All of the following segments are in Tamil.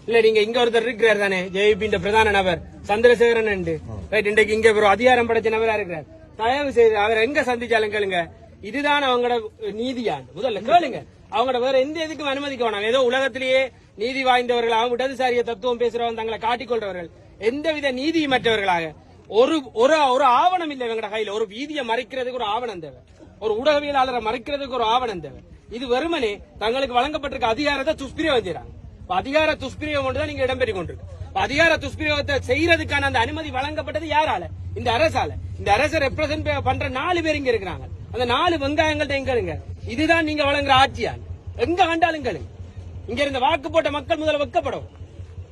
இல்ல நீங்க இங்க ஒருத்தர் இருக்கிறார் தானே ஜேபி பிரதான நபர் சந்திரசேகரன் இன்றைக்கு இங்க ஒரு அதிகாரம் படைச்ச நபரா இருக்கிறார். தயவு செய்து அவர் எங்க சந்திச்சாலும் கேளுங்க, இதுதான் அவங்களோட நீதியான் முதல்ல கேளுங்க. அவங்களோட வேற எந்த எதுக்கும் அனுமதிக்க வேணாம். ஏதோ உலகத்திலேயே நீதி வாய்ந்தவர்கள், அவங்க இடதுசாரிய தத்துவம் பேசுறவங்க தங்களை காட்டிக்கொள்றவர்கள், எந்தவித நீதிமற்றவர்களாக ஒரு ஒரு ஆவணம் இல்லை இவங்க கையில. ஒரு வீதியை மறைக்கிறதுக்கு ஒரு ஆவணம் தேவை, ஒரு ஊடகவியலாளரை மறைக்கிறதுக்கு ஒரு ஆவணம் தேவை. இது வெறுமனே தங்களுக்கு வழங்கப்பட்டிருக்க அதிகாரத்தை துஷ்பிரயோகம் செய்யறாங்க. அதிகார துஷ்பிரயோகம் தான் நீங்க இடம்பெற்றுக் கொண்டிருக்கு. அதிகார துஷ்பிரயோகத்தை செய்யறதுக்கான அந்த அனுமதி வழங்கப்பட்டது யாரால? இந்த அரசால. இந்த அரசை ரெப்ரசென்ட் பண்ற 4 பேர் இங்க இருக்கிறாங்க. அந்த 4 வெங்காயங்கள்ட்ட எங்க இதுதான் நீங்க வழங்குற ஆட்சியால் எங்க கண்டாலும் கேளுங்க. இங்க இருந்த வாக்கு போட்ட மக்கள் முதல்ல வெக்கப்படும்.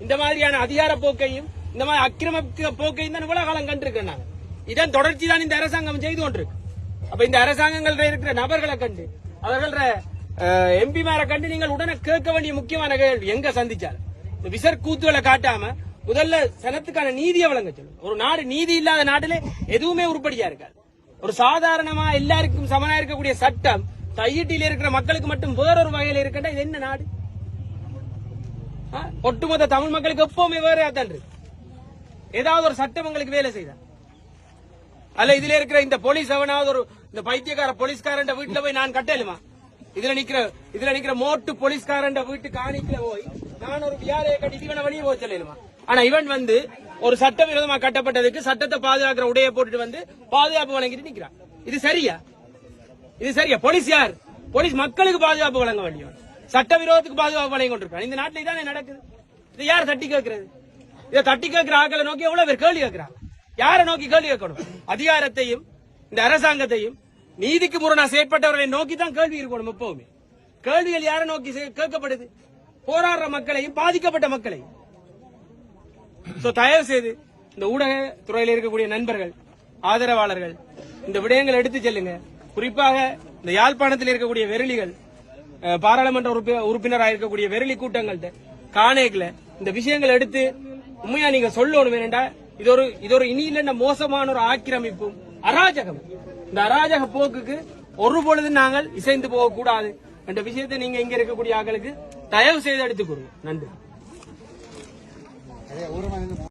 இந்த மாதிரியான அதிகார போக்கையும் இந்த மாதிரி அக்கிரம போக்கையும் தான் இவ்வளவு காலம் கண்டிருக்கிறாங்க. இதன் தொடர்ச்சி தான் இந்த அரசாங்கம் செய்து கொண்டிருக்கு. அப்ப இந்த அரசாங்கங்கள் இருக்கிற நபர்களை கண்டு, அவர்கள எம்பி மேல கண்டு நீங்கள் உடனே கேட்க வேண்டிய முக்கியமான கேள்வி, எங்க சந்திச்சாலும் இந்த விசர் கூத்துகளை காட்டாம முதல்ல சனத்துக்கான நீதியை வழங்க சொல்லும். ஒரு நாடு நீதி இல்லாத நாட்டிலே எதுவுமே உருப்படியா இருக்காது. ஒரு சாதாரணமா எல்லாருக்கும் சமனா இருக்கக்கூடிய சட்டம் தையிட்டில இருக்கிற மக்களுக்கு மட்டும் வேறொரு வகையில இருக்கின்ற இது என்ன நாடு? ஒட்டுமொத்த தமிழ் மக்களுக்கு எப்பவுமே வேற தான் இருக்கு. ஏதாவது ஒரு சட்டம் உங்களுக்கு வேலை செய்த அல்ல இதுல இருக்கிற இந்த போலீஸ் அவனாவது ஒரு இந்த பைத்தியக்கார போலீஸ்காரன் வீட்டுல போய் நான் கட்டலுமா? இதுல நிக்கிற மோட்டு போலீஸ்காரன் வீட்டு காணிக்கல போய் நான் ஒரு வியாதையை கட்டி இவனை வெளியே போய் சொல்லலுமா? ஆனா இவன் வந்து ஒரு சட்டவிரோதமா கட்டப்பட்டதுக்கு சட்டத்தை பாதுகாக்கிற உடைய போட்டுட்டு வந்து பாதுகாப்பு வழங்கிட்டு நிக்கிறான். இது சரியா? இது சரியா? போலீஸ் யார்? போலீஸ் மக்களுக்கு பாதுகாப்பு வழங்க வேண்டியவன், சட்டவிரோதத்துக்கு பாதுகாப்பு வழங்கி கொண்டிருக்கான். இந்த நாட்டில் இதானே நடக்குது. இது யார் தட்டி கேட்கிறது? இதை தட்டி கேட்கிற ஆக்களை நோக்கி எவ்வளவு பேர் கேள்வி கேட்கிறாங்க? யாரை நோக்கி கேள்வி கேட்கணும்? அதிகாரத்தையும் இந்த அரசாங்கத்தையும் நீதிக்கு முரணா செயற்பட்டவர்களை நோக்கி தான் கேள்வி இருக்கணும். எப்பவுமே கேள்விகள் யாரை நோக்கி கேட்கப்படுது? போராடுற மக்களையும் பாதிக்கப்பட்ட மக்களையும். தயவு செய்து இந்த ஊடக துறையில் இருக்கக்கூடிய நண்பர்கள், ஆதரவாளர்கள் இந்த விடயங்களை எடுத்து செல்லுங்க. குறிப்பாக இந்த யாழ்ப்பாணத்தில் இருக்கக்கூடிய வெறிலிகள், பாராளுமன்ற உறுப்பினராக இருக்கக்கூடிய வெறிலி கூட்டங்கள்ட்ட காணேக்கல இந்த விஷயங்களை எடுத்து உண்மையா நீங்க சொல்லணும். வேண்டா இது ஒரு இனி இல்ல மோசமான ஒரு ஆக்கிரமிப்பும் அராஜகம். இந்த அராஜக போக்குக்கு ஒரு பொழுது நாங்கள் இசைந்து போக கூடாது என்ற விஷயத்தை நீங்க இங்க இருக்கக்கூடிய ஆட்களுக்கு தயவு செய்து எடுத்துக் கொடுங்க. நன்றி.